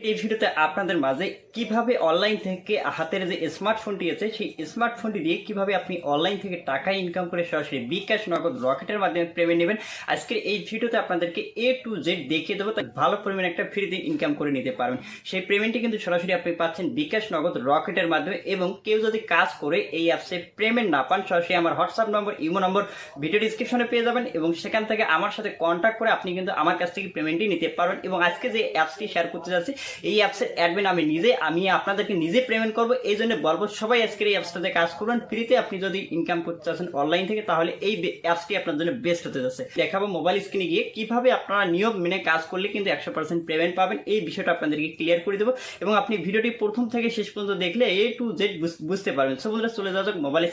এই ভিডিওতে আপনাদের মাঝে কিভাবে অনলাইন থেকে হাতের যে স্মার্টফোনটি আছে সেই স্মার্টফোনটি দিয়ে কিভাবে আপনি অনলাইন থেকে টাকা ইনকাম করে সরাসরি বিকাশ নগদ রকেটের মাধ্যমে পেমেন্ট নেবেন। আজকের এই ভিডিওতে আপনাদেরকে A to Z দেখিয়ে দেবো, তাই ভালো পরিমাণে একটা ফ্রিতে ইনকাম করে নিতে পারবেন। সেই পেমেন্টটি কিন্তু সরাসরি আপনি পাচ্ছেন বিকাশ নগদ রকেটের মাধ্যমে। এবং কেউ যদি কাজ করে এই অ্যাপসে পেমেন্ট না পান, সরাসরি আমার হোয়াটসঅ্যাপ নম্বর, ইমো নম্বর ভিডিও ডিসক্রিপশনে পেয়ে যাবেন এবং সেখান থেকে আমার সাথে কন্ট্যাক্ট করে আপনি কিন্তু আমার কাছ থেকে পেমেন্টটি নিতে পারবেন। এবং আজকে যে অ্যাপসটি শেয়ার করতে যাচ্ছি এই অ্যাপসের অ্যাডমিন আমি আপনাদেরকে নিজে পেমেন্ট করবো। এই জন্য বলবো সবাই আজকের এই অ্যাপসটাতে কাজ করবেন ফ্রিতে। আপনি যদি ইনকাম করতে চাচ্ছেন অনলাইন থেকে তাহলে এই অ্যাপসটি আপনার জন্য বেস্ট হতে যাচ্ছে। দেখাবো মোবাইল স্ক্রিনে গিয়ে কিভাবে আপনারা নিয়ম মেনে কাজ করলে কিন্তু 100% পেমেন্ট পাবেন। এই বিষয়টা আপনাদেরকে ক্লিয়ার করে দেবো এবং আপনি ভিডিওটি প্রথম থেকে শেষ পর্যন্ত দেখলে A to Z বুঝতে পারবেন। সো বন্ধুরা চলে যাওয়া যাক মোবাইল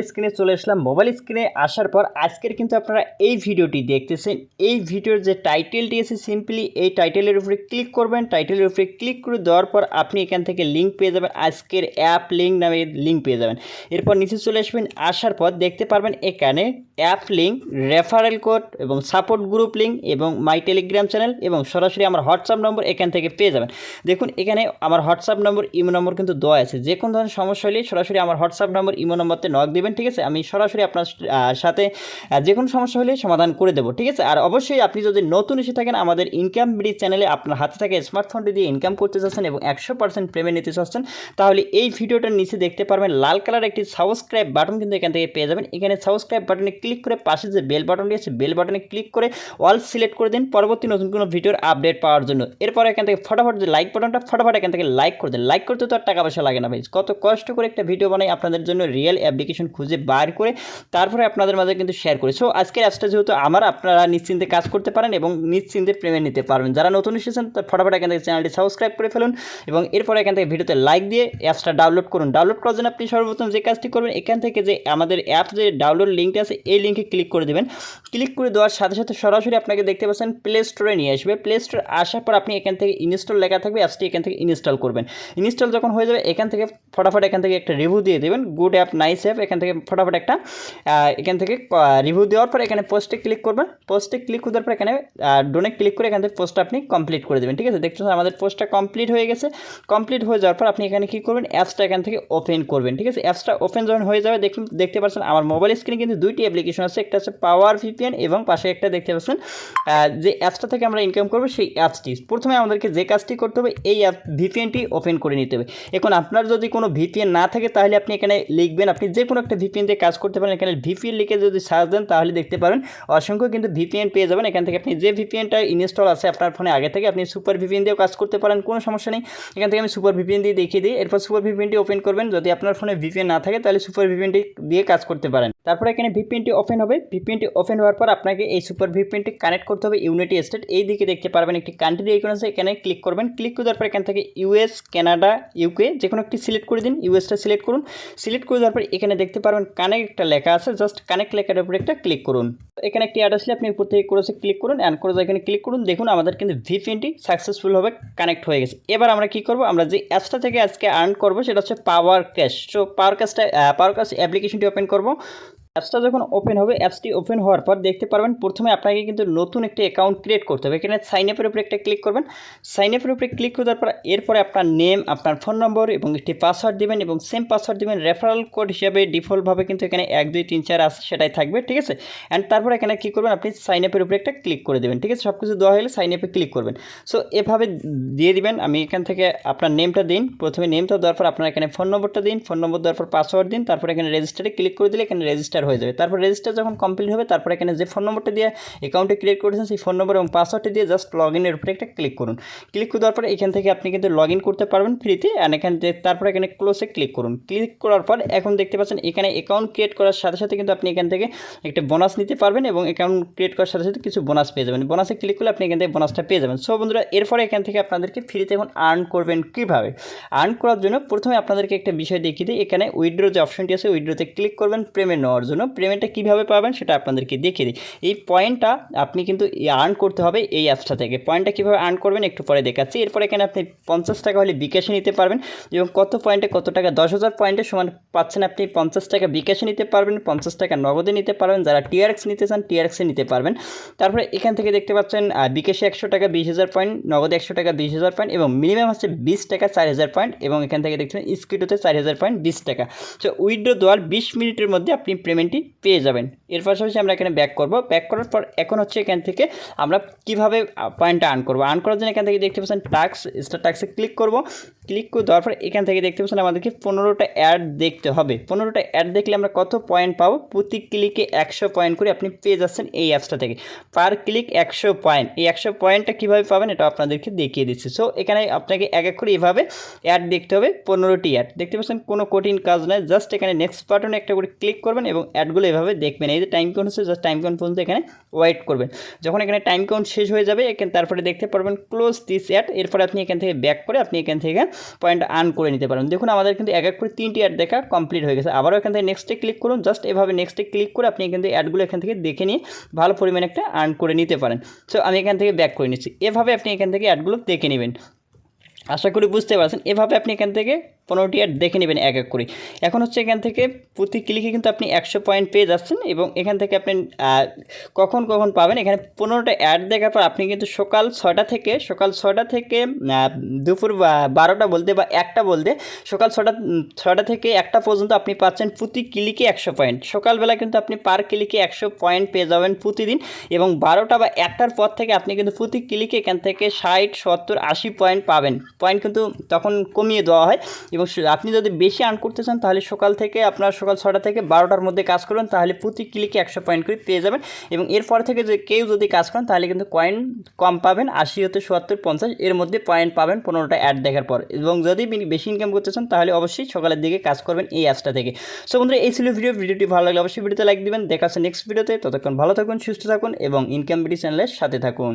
স্ক্রিনে চলে আসলাম। মোবাইল স্ক্রিনে আসার পর আজকের কিন্তু আপনারা এই ভিডিওটি দেখতেছেন। এই ভিডিওর যে টাইটেলটি আছে সিম্পলি এই টাইটেলের উপরে ক্লিক করবেন। টাইটেলের উপরে ক্লিক করে দেওয়ার পর আপনি এখান থেকে লিঙ্ক পেয়ে যাবেন, আজকের অ্যাপ লিঙ্ক নামে লিঙ্ক পেয়ে যাবেন। এরপর নিচে চলে আসবেন, আসার পর দেখতে পারবেন এখানে অ্যাপ লিঙ্ক, রেফারেল কোড এবং সাপোর্ট গ্রুপ লিঙ্ক এবং মাই টেলিগ্রাম চ্যানেল এবং সরাসরি আমার হোয়াটসঅ্যাপ নম্বর এখান থেকে পেয়ে যাবেন। দেখুন এখানে আমার হোয়াটসঅ্যাপ নম্বর, ইমো নম্বর কিন্তু দেওয়া আছে। যে কোনো ধরনের সমস্যা হলে সরাসরি আমার হোয়াটসঅ্যাপ নম্বর, ইমো নম্বরতে নক দেবেন, ঠিক আছে? আমি সরাসরি আপনার সাথে যে কোনো সমস্যা হলে সমাধান করে দেবো, ঠিক আছে? আর অবশ্যই আপনি যদি নতুন এসে থাকেন আমাদের ইনকাম ব্রিজ চ্যানেলে, আপনার হাতে থাকে স্মার্টফোনটি দিয়ে ইনকাম করতে চাচ্ছেন এবং 100% পেমেন্ট নিতে চাচ্ছেন, তাহলে এই ভিডিওটার নিচে দেখতে পারবেন লাল কালার একটি সাবস্ক্রাইব বাটন কিন্তু এখান থেকে পেয়ে যাবেন। এখানে সাবস্ক্রাইব বাটনে ক্লিক করে পাশে যে বেল বাটনটি আছে বেল বাটনে ক্লিক করে অল সিলেক্ট করে দিন পরবর্তী নতুন কোনো ভিডিওর আপডেট পাওয়ার জন্য। এরপর এখান থেকে ফটাফট যে লাইক বাটনটা ফটাফট এখান থেকে লাইক করে দেন। লাইক করতে তো আর টাকা পয়সা লাগে না ভাই, কত কষ্ট করে একটা ভিডিও বানাই আপনাদের জন্য, রিয়েল অ্যাপ্লিকেশন খুঁজে বার করে তারপরে আপনাদের মাঝে কিন্তু শেয়ার করি। সো আজকের অ্যাপসটা যেহেতু আপনারা নিশ্চিন্তে কাজ করতে পারেন এবং নিশ্চিন্তে পেমেন্ট নিতে পারবেন। যারা নতুন এসেছেন তার ফটাফট এখান থেকে চ্যানেলটি সাবস্ক্রাইব করে ফেলুন এবং এরপরে এখান থেকে ভিডিওতে লাইক দিয়ে অ্যাপসটা ডাউনলোড করুন। ডাউনলোড করার জন্য আপনি সর্বপ্রথম যে কাজটি করবেন, এখান থেকে যে আমাদের অ্যাপ যে ডাউনলোড লিঙ্কটা আছে এই লিঙ্কে ক্লিক করে দেবেন। ক্লিক করে দেওয়ার সাথে সাথে সরাসরি আপনাকে দেখতে পাচ্ছেন প্লে স্টোরে নিয়ে আসবে। প্লে স্টোরে আসার পর আপনি এখান থেকে ইনস্টল লেখা থাকবে, অ্যাপসটি এখান থেকে ইনস্টল করবেন। ইনস্টল যখন হয়ে যাবে এখান থেকে ফটাফট এখান থেকে একটা রিভিউ দিয়ে দেবেন, গুড অ্যাপ, নাইস অ্যাপ। এখান থেকে ফটাফট একটা এখান থেকে রিভিউ দেওয়ার পর এখানে পোস্টে ক্লিক করবেন। পোস্টে ক্লিক করার পর এখানে ডোনে ক্লিক করে এখান থেকে পোস্টটা আপনি কমপ্লিট করে দেবেন, ঠিক আছে? দেখতে পাচ্ছেন আমাদের পোস্টটা কমপ্লিট হয়ে গেছে। কমপ্লিট হয়ে যাওয়ার পর আপনি এখানে কী করবেন, অ্যাপসটা এখান থেকে ওপেন করবেন, ঠিক আছে? অ্যাপসটা ওপেন যখন হয়ে যাবে দেখতে পাচ্ছেন আমার মোবাইল স্ক্রিনে কিন্তু দুইটি অ্যাপ্লিকেশন আছে, একটা হচ্ছে পাওয়ার ভিপিএন এবং পাশে একটা দেখতে পাচ্ছেন যে অ্যাপসটা থেকে আমরা ইনকাম করবো সেই অ্যাপসটি। প্রথমে আমাদেরকে যে কাজটি করতে হবে এই ভিপিএনটি ওপেন করে নিতে হবে। এখন আপনার যদি কোনো ভিপিএন না থাকে তাহলে আপনি এখানে লিখবেন, আপনি যে কোনো একটা ভিপিএন দিয়ে কাজ করতে পারেন। এখানে ভিপিএন লিখে যদি সার্চ দেন তাহলে দেখতে পারেন অসংখ্য কিন্তু ভিপিএন পেয়ে যাবেন। এখান থেকে আপনি যে ভিপিএনটা ইনস্টল আছে আপনার ফোনে আগে থেকে আপনি সুপার ভিপিএন দিয়েও কাজ করতে পারেন, কোনো সমস্যা নেই। এখান থেকে আমি সুপার ভিপিএন দিয়ে দেখিয়ে দিই। এরপর সুপার ভিপিএনটি ওপেন করবেন। যদি আপনার ফোনে ভিপিএন না থাকে তাহলে সুপার ভিপিএনটি দিয়ে কাজ করতে পারেন। তারপরে এখানে ভিপিএনটি ওপেন হবে। ভিপিএনটি ওপেন হওয়ার পর আপনাকে এই সুপার ভিপিএনটি কানেক্ট করতে হবে ইউনাইটেড স্টেট। এই দিকে দেখতে পারবেন একটি কান্ট্রি আইকন আছে, এখানে ক্লিক করবেন। ক্লিক করার পর এখান থেকে ইউএস, কানাডা, ইউকে যে কোনো একটি সিলেক্ট করে দিন। ইউএসটা সিলেক্ট করুন। সিলেক্ট করে দেওয়ার পর এখানে দেখতে পারবেন কানেক্ট একটা লেখা আছে, জাস্ট কানেক্ট লেখার উপরে একটা ক্লিক করুন। এখানে একটি অ্যাড আসলে আপনি উপর থেকে ক্রসে ক্লিক করুন, অ্যান্ড ক্রস এখানে ক্লিক করুন। দেখুন আমাদের কিন্তু ভিপিএনটি সাকসেসফুলভাবে কানেক্ট হয়ে গেছে। এবার আমরা কি করব, আমরা যে অ্যাপসটা থেকে আজকে আর্ন করব সেটা হচ্ছে পাওয়ার ক্যাশ। সো পাওয়ার ক্যাশ অ্যাপ্লিকেশনটি ওপেন করব। অ্যাপসটা যখন ওপেন হবে, অ্যাপসটি ওপেন হওয়ার পর দেখতে পারবেন প্রথমে আপনাকে কিন্তু নতুন একটা অ্যাকাউন্ট ক্রিয়েট করতে হবে। এখানে সাইন আপের উপরে একটা ক্লিক করবেন। সাইন আপের উপরে ক্লিক করার পর এরপরে আপনার নেম, আপনার ফোন নম্বর এবং একটি পাসওয়ার্ড দেবেন এবং সেম পাসওয়ার্ড দেবেন। রেফারেল কোড হিসাবে ডিফল্টভাবে কিন্তু এখানে 1 2 3 4 আছে, সেটাই থাকবে, ঠিক আছে? অ্যান্ড তারপর এখানে কী করবেন, আপনি সাইন আপের উপরে একটা ক্লিক করে দেবেন, ঠিক আছে? সব কিছু দেওয়া হলে সাইন আপে ক্লিক করবেন। সো এভাবে দিয়ে দিবেন। আমি এখান থেকে আপনার নেমটা দিন, প্রথমে নেমটা দেওয়ার পর আপনার এখানে ফোন নম্বরটা দিন, ফোন নম্বর দেওয়ার পর পাসওয়ার্ড দিন, তারপর এখানে রেজিস্টারে ক্লিক করে দিলে এখানে রেজিস্টার হয়ে যাবে। তারপর রেজিস্টার যখন কমপ্লিট হবে তারপর এখানে যে ফোন নম্বরটা দিয়ে অ্যাকাউন্টে ক্রিয়েট করেছেন সেই ফোন নম্বর এবং পাসওয়ার্ডটি দিয়ে জাস্ট লগ ইনের উপরে একটা ক্লিক করুন। ক্লিক করে দেওয়ার পর এখান থেকে আপনি কিন্তু লগ ইন করতে পারবেন ফ্রিতে। অ্যান্ড এখানে তারপর এখানে ক্লোজে ক্লিক করুন। ক্লিক করার পর এখন দেখতে পাচ্ছেন এখানে অ্যাকাউন্ট ক্রিয়েট করার সাথে সাথে কিন্তু আপনি এখান থেকে একটা বোনাস নিতে পারবেন এবং অ্যাকাউন্ট ক্রিয়েট করার সাথে সাথে কিছু বোনাস পেয়ে যাবেন। বোনাসে ক্লিক করলে আপনি এখান থেকে বোনাসটা পেয়ে যাবেন। সো বন্ধুরা এরপরে এখান থেকে আপনাদেরকে ফ্রিতে এখন আর্ন করবেন কীভাবে। আর্ন করার জন্য প্রথমে আপনাদেরকে একটা বিষয় দেখিয়ে দিই। এখানে উইথড্র যে অপশনটি আছে উইথড্রোতে ক্লিক করবেন পেমেন্ট নেওয়ার জন্য। জন্য পেমেন্টটা কীভাবে পাবেন সেটা আপনাদেরকে দেখিয়ে দিই। এই পয়েন্টটা আপনি কিন্তু আর্ন করতে হবে এই অ্যাপসটা থেকে। পয়েন্টটা কীভাবে আর্ন করবেন একটু পরে দেখাচ্ছি। এরপর এখানে আপনি 50 টাকা হলে বিকাশে নিতে পারবেন এবং কত পয়েন্টে কত টাকা 10,000 পয়েন্টে সমান পাচ্ছেন আপনি 50 টাকা বিকাশে নিতে পারবেন, 50 টাকা নগদে নিতে পারবেন। যারা টিআরএক্স নিতে চান টিআরএক্সে নিতে পারবেন। তারপরে এখান থেকে দেখতে পাচ্ছেন বিকাশে 100 টাকা 20,000 পয়েন্ট, নগদে 100 টাকা 20,000 পয়েন্ট এবং মিনিমাম হচ্ছে 20 টাকা 4,000 পয়েন্ট এবং এখান থেকে দেখছেন স্কিটোতে 4,000 পয়েন্ট 20 টাকা। তো উইথড্র দেওয়ার 20 মিনিটের মধ্যে আপনি পেমেন্টটি পেয়ে যাবেন। এর পাশাপাশি আমরা এখানে ব্যাক করব। ব্যাক করার পর এখন হচ্ছে এখান থেকে আমরা কীভাবে পয়েন্টটা আর্ন করবো। আর্ন করার জন্য এখান থেকে দেখতে পাচ্ছেন টাস্ক, স্টার টাস্কে ক্লিক করব। ক্লিক করে দেওয়ার পর এখান থেকে দেখতে পাচ্ছেন আমাদেরকে 15টা অ্যাড দেখতে হবে। 15টা অ্যাড দেখলে আমরা কত পয়েন্ট পাবো, প্রতি ক্লিকে 100 পয়েন্ট করে আপনি পেয়ে যাচ্ছেন এই অ্যাপসটা থেকে। পার ক্লিক 100 পয়েন্ট। এই 100 পয়েন্টটা কীভাবে পাবেন এটা আপনাদেরকে দেখিয়ে দিচ্ছি। সো এখানে আপনাকে এক এক করে এভাবে অ্যাড দেখতে হবে, 15টি অ্যাড দেখতে পাচ্ছেন। কোনো কঠিন কাজ নয়, জাস্ট এখানে নেক্সট বাটনে একটা করে ক্লিক করবেন এবং অ্যাডগুলো এভাবে দেখবেন। এই যে টাইম কাউন্ট হচ্ছে, জাস্ট টাইম কাউন্ট পর্যন্ত এখানে ওয়েট করবেন। যখন এখানে টাইম কাউন্ট শেষ হয়ে যাবে তারপরে দেখতে পারবেন ক্লোজ দিস অ্যাড। এরপরে আপনি এখান থেকে ব্যাক করে আপনি এখান থেকে পয়েন্ট আর্ন করে নিতে পারেন। দেখুন আমাদের কিন্তু এক এক করে 3টি অ্যাড দেখা কমপ্লিট হয়ে গেছে। আবারও এখান থেকে নেক্সটে ক্লিক করুন। জাস্ট এভাবে নেক্সটে ক্লিক করে আপনি এখান থেকে অ্যাডগুলো এখান থেকে দেখে নিয়ে ভালো পরিমাণে একটা আর্ন করে নিতে পারেন। সো আমি এখান থেকে ব্যাক করে নিচ্ছি। এভাবে আপনি এখান থেকে অ্যাডগুলো দেখে নেবেন। আশা করি বুঝতে পারছেন। এভাবে আপনি এখান থেকে 15টি অ্যাড দেখে নেবেন এক এক করে। এখন হচ্ছে এখান থেকে প্রতি ক্লিকে কিন্তু আপনি 100 পয়েন্ট পেয়ে যাচ্ছেন এবং এখান থেকে আপনি কখন কখন পাবেন, এখানে 15টা অ্যাড দেখার পর আপনি কিন্তু সকাল 6টা থেকে দুপুর 12টা বলতে বা 1টা বলতে সকাল 6টা থেকে 1টা পর্যন্ত আপনি পাচ্ছেন প্রতি ক্লিকে 100 পয়েন্ট। সকালবেলা কিন্তু আপনি পার ক্লিকে 100 পয়েন্ট পেয়ে যাবেন প্রতিদিন এবং 12টা বা 1টার পর থেকে আপনি কিন্তু প্রতি ক্লিকে এখান থেকে 60, 70, 80 পয়েন্ট পাবেন। পয়েন্ট কিন্তু তখন কমিয়ে দেওয়া হয় এবং আপনি যদি বেশি আর্ন করতে চান তাহলে সকাল 6টা থেকে 12টার মধ্যে কাজ করবেন, তাহলে প্রতি ক্লিকে 100 পয়েন্ট করে পেয়ে যাবেন। এবং এরপর থেকে যে কেউ যদি কাজ করেন তাহলে কিন্তু পয়েন্ট কম পাবেন, 80 হতে 70, 50 এর মধ্যে পয়েন্ট পাবেন 15টা অ্যাড দেখার পর। এবং যদি বেশি ইনকাম করতে চান তাহলে অবশ্যই সকালের দিকে কাজ করবেন এই অ্যাপসটা থেকে। সো বন্ধুরা এই ছিল ভিডিওটি ভালো লাগলে অবশ্যই ভিডিওতে লাইক দিবেন। দেখা হচ্ছে নেক্সট ভিডিওতে। ততক্ষণ ভালো থাকুন, সুস্থ থাকুন এবং ইনকাম বিডি চ্যানেলের সাথে থাকুন।